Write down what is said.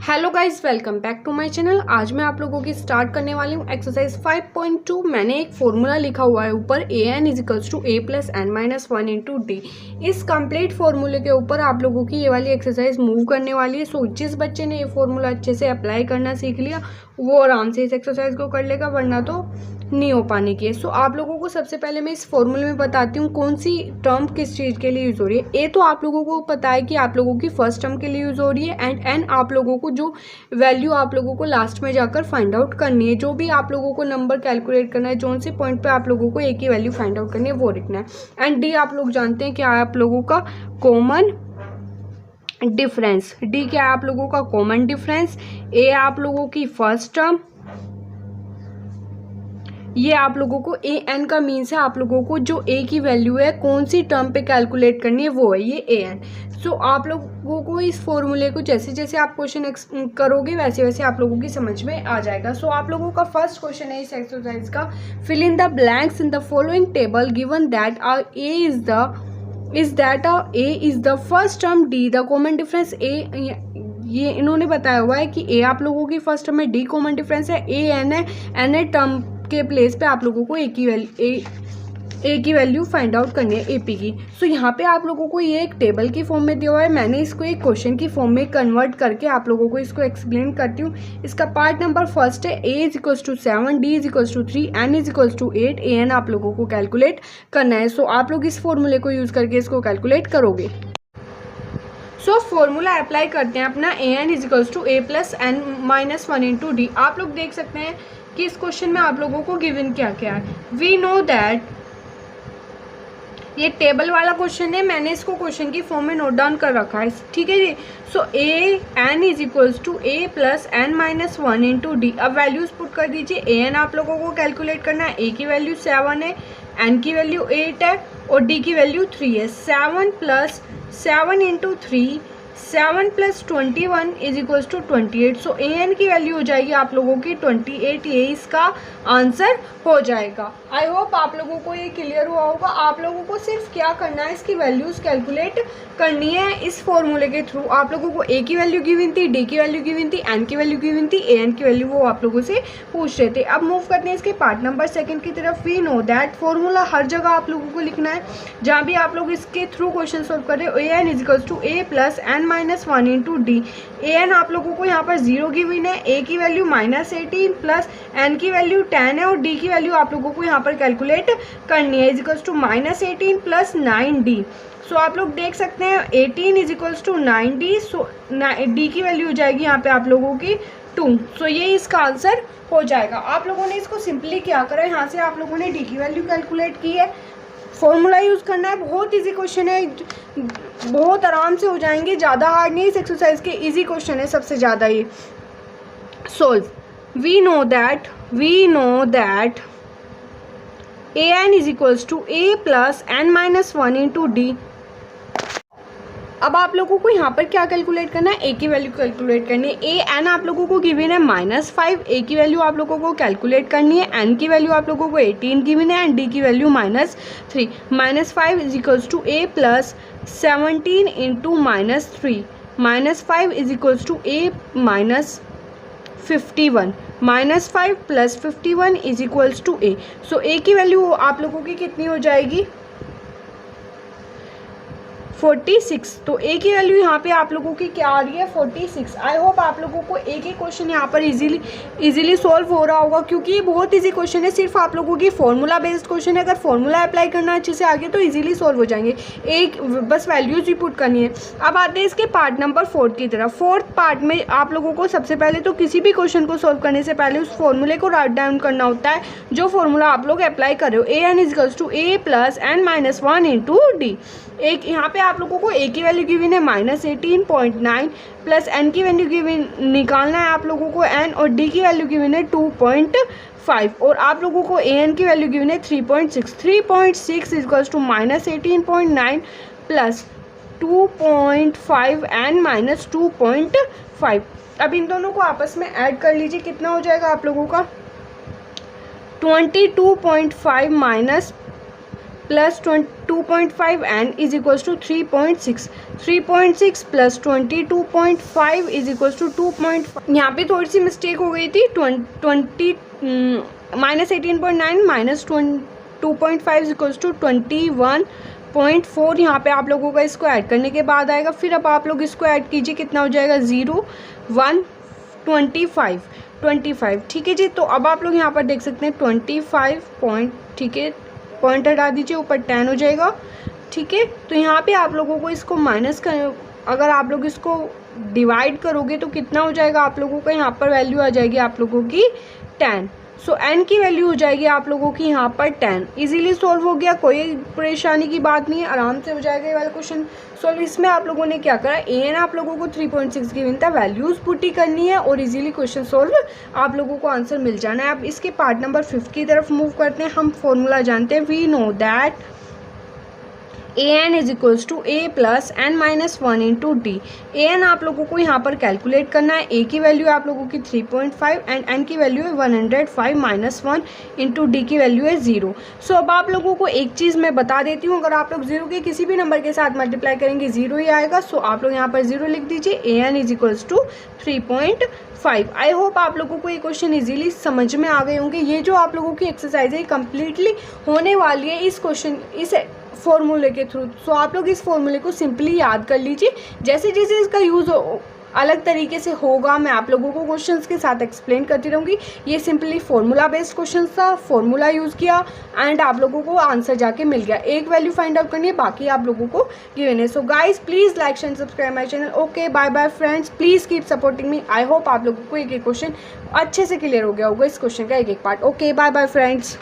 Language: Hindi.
Hello guys, welcome back to my channel. आज मैं आप लोगों की स्टार्ट करने वाली हूँ एक्सरसाइज 5.2। मैंने एक फॉर्मूला लिखा हुआ है ऊपर an = a + n - 1 × d। इस कंप्लीट फॉर्मूले के ऊपर आप लोगों की ये वाली एक्सरसाइज मूव करने वाली है। सो जिस बच्चे ने ये फॉर्मूला अच्छे से अप्लाई करना सीख लिया वो आराम से इस एक्सरसाइज को कर लेगा, वरना तो नहीं हो पाने की है। सो आप लोगों को सबसे पहले मैं इस फॉर्मूले में बताती हूँ कौन सी टर्म किस चीज़ के लिए यूज़ हो रही है। ए तो आप लोगों को पता है कि आप लोगों की फर्स्ट टर्म के लिए यूज़ हो रही है, एंड एन आप लोगों को जो वैल्यू आप लोगों को लास्ट में जाकर फाइंड आउट करनी है। जो भी आप लोगों को नंबर कैलकुलेट करना है, जो से पॉइंट पे आप लोगों को एक ही वैल्यू फाइंड आउट करनी है वो लिखना है। एंड डी आप लोग जानते हैं क्या है आप लोगों का कॉमन डिफरेंस। डी क्या है आप लोगों का कॉमन डिफरेंस। ए आप लोगों की फर्स्ट टर्म, ये आप लोगों को ए एन का मीन्स है आप लोगों को जो ए की वैल्यू है कौन सी टर्म पे कैलकुलेट करनी है वो है ये ए एन। सो आप लोगों को इस फॉर्मूले को जैसे जैसे आप क्वेश्चन करोगे वैसे वैसे आप लोगों की समझ में आ जाएगा। सो आप लोगों का फर्स्ट क्वेश्चन है इस एक्सरसाइज का, fill in the blanks in the following table given that a is the first term, d the common difference. ये इन्होंने बताया हुआ है कि ए आप लोगों की फर्स्ट टर्म है, डी कॉमन डिफरेंस है, ए एन है, एन ए टर्म के प्लेस पे आप लोगों को ए की वैल्यू फाइंड आउट करनी है एपी की। सो यहाँ पे आप लोगों को ये एक टेबल की फॉर्म में दिया हुआ है। मैंने इसको एक क्वेश्चन की फॉर्म में कन्वर्ट करके आप लोगों को इसको एक्सप्लेन करती हूँ। इसका पार्ट नंबर फर्स्ट है a = 7, d = 3, n = 8, a n आप लोगों को कैलकुलेट करना है। सो आप लोग इस फॉर्मूले को यूज़ करके इसको कैलकुलेट करोगे। सो फॉर्मूला अप्लाई करते हैं अपना an = a + n - 1 × d। आप लोग देख सकते हैं कि इस क्वेश्चन में आप लोगों को गिवन क्या क्या है। वी नो दैट, ये टेबल वाला क्वेश्चन है, मैंने इसको क्वेश्चन की फॉर्म में नोट डाउन कर रखा है, ठीक है जी। सो an = a + n - 1 × d। अब वैल्यूज पुट कर दीजिए। an आप लोगों को कैलकुलेट करना है, a की वैल्यू 7 है, n की वैल्यू 8 है और d की वैल्यू 3 है। 7 + 7 × 3, 7 + 21 = 28। सो ए एन की वैल्यू हो जाएगी आप लोगों की 28। ये इसका आंसर हो जाएगा। आई होप आप लोगों को ये क्लियर हुआ होगा। आप लोगों को सिर्फ क्या करना है, इसकी वैल्यूज कैलकुलेट करनी है इस फॉर्मूले के थ्रू। आप लोगों को ए की वैल्यू गिवन थी, डी की वैल्यू गिवन थी, एन की वैल्यू गिवन थी, ए एन की वैल्यू वो आप लोगों से पूछ रहे थे। अब मूव करते हैं इसके पार्ट नंबर सेकंड की तरफ। वी नो दैट, फॉर्मूला हर जगह आप लोगों को लिखना है जहाँ भी आप लोग इसके थ्रू क्वेश्चन सॉल्व कर रहे हो। A N = a + n - 1 × d। A N आप लोगों को यहाँ पर 0 गिवन है, ए की वैल्यू -18 प्लस एन की वैल्यू 10 है और डी की वैल्यू आप लोगों को यहाँ पर कैलकुलेट करनी है -18 + 9d। सो आप लोग देख सकते हैं 18 = 9d। सो डी की वैल्यू हो जाएगी यहाँ पे आप लोगों की 2। सो ये इसका आंसर हो जाएगा। आप लोगों ने इसको सिंपली क्या करा, यहाँ से आप लोगों ने डी की वैल्यू कैलकुलेट की है, फॉर्मूला यूज़ करना है। बहुत इजी क्वेश्चन है, बहुत आराम से हो जाएंगे, ज़्यादा हार्ड नहीं है। इस एक्सरसाइज के इजी क्वेश्चन है सबसे ज़्यादा ये solve. We know that an = a + n - 1 × d। अब आप लोगों को यहाँ पर क्या कैलकुलेट करना है, ए की वैल्यू कैलकुलेट करनी है। ए एन आप लोगों को गिवन है -5, ए की वैल्यू आप लोगों को कैलकुलेट करनी है, एन की वैल्यू आप लोगों को 18 गिवन है एंड डी की वैल्यू -3। -5 = a + 17 × -3, -5 = a - 51, -5 + 51 = a। सो ए की वैल्यू आप लोगों की कितनी हो जाएगी 46। तो ए की वैल्यू यहाँ पे आप लोगों की क्या आ रही है 46। आई होप आप लोगों को एक ही क्वेश्चन यहाँ पर इजीली सॉल्व हो रहा होगा, क्योंकि ये बहुत इजी क्वेश्चन है। सिर्फ आप लोगों की फॉर्मूला बेस्ड क्वेश्चन है, अगर फॉर्मूला अप्लाई करना अच्छे से आगे तो इजीली सॉल्व हो जाएंगे। एक बस वैल्यूज ही पुट करनी है। अब आते हैं इसके पार्ट नंबर 4 की तरफ। फोर्थ पार्ट में आप लोगों को सबसे पहले तो किसी भी क्वेश्चन को सॉल्व करने से पहले उस फॉर्मूले को राइट डाउन करना होता है जो फॉर्मूला आप लोग अप्लाई कर रहे हो। A N = a + n - 1 × d। एक यहाँ पे आप लोगों को ए की वैल्यू गिवन है -18.9 प्लस एन की वैल्यू गिवन निकालना है आप लोगों को n, और डी की वैल्यू गिवन है 2.5 और आप लोगों को ए एन की वैल्यू गिवन है 3.6। 3.6 = -18.9 प्लस 2.5 n - 2.5। अब इन दोनों को आपस में ऐड कर लीजिए, कितना हो जाएगा आप लोगों का 22.5 - plus 2.5 n is equals to 3.6, 3.6 plus 22.5 is equals to 2.5। यहाँ पे थोड़ी सी मिस्टेक हो गई थी, minus 18.9 minus 2.5 is equals to 21.4। यहाँ पे आप लोगों का इसको ऐड करने के बाद आएगा, फिर अब आप लोग इसको ऐड कीजिए, कितना हो जाएगा 0 1 25, ठीक है जी। तो अब आप लोग यहाँ पर देख सकते हैं 25 पॉइंट, ठीक है, पॉइंट हटा दीजिए, ऊपर 10 हो जाएगा, ठीक है। तो यहाँ पे आप लोगों को इसको माइनस कर, अगर आप लोग इसको डिवाइड करोगे तो कितना हो जाएगा आप लोगों का, यहाँ पर वैल्यू आ जाएगी आप लोगों की 10। सो एन की वैल्यू हो जाएगी आप लोगों की यहाँ पर 10। इजीली सॉल्व हो गया, कोई परेशानी की बात नहीं है, आराम से हो जाएगा ये वाला क्वेश्चन सॉल्व। इसमें आप लोगों ने क्या करा, ए एन आप लोगों को 3.6 गिवन था, वैल्यूज पुट ही करनी है और इजीली क्वेश्चन सॉल्व आप लोगों को आंसर मिल जाना है। अब इसके पार्ट नंबर 5 की तरफ मूव करते हैं। हम फॉर्मूला जानते हैं, we know that a N is equals to a plus n minus 1 into d. A N आप लोगों को यहाँ पर कैलकुलेट करना है, ए की वैल्यू है आप लोगों की 3.5 एंड एन की वैल्यू है 105 माइनस 1 इंटू डी की वैल्यू है 0। सो अब आप लोगों को एक चीज़ मैं बता देती हूँ, अगर आप लोग 0 के किसी भी नंबर के साथ मल्टीप्लाई करेंगे 0 ही आएगा। सो आप लोग यहाँ पर 0 लिख दीजिए, A N is equals to 3.5। I hope आप लोगों को ये क्वेश्चन इजीली समझ में आ गए होंगे। ये जो आप लोगों की एक्सरसाइज है कम्प्लीटली होने वाली है इस क्वेश्चन, इस फॉर्मूले के थ्रू। सो आप लोग इस फॉर्मूले को सिंपली याद कर लीजिए, जैसे जैसे इसका यूज़ अलग तरीके से होगा मैं आप लोगों को क्वेश्चंस के साथ एक्सप्लेन करती रहूँगी। ये सिंपली फॉर्मूला बेस्ड क्वेश्चन था, फॉर्मूला यूज़ किया एंड आप लोगों को आंसर जाके मिल गया। एक वैल्यू फाइंड आउट करनी है, बाकी आप लोगों को गिवन है। So guys please like share subscribe my channel. Okay bye bye friends, please keep supporting me. I hope आप लोगों को एक एक क्वेश्चन अच्छे से क्लियर हो गया होगा, इस क्वेश्चन का एक एक part. Okay bye bye friends.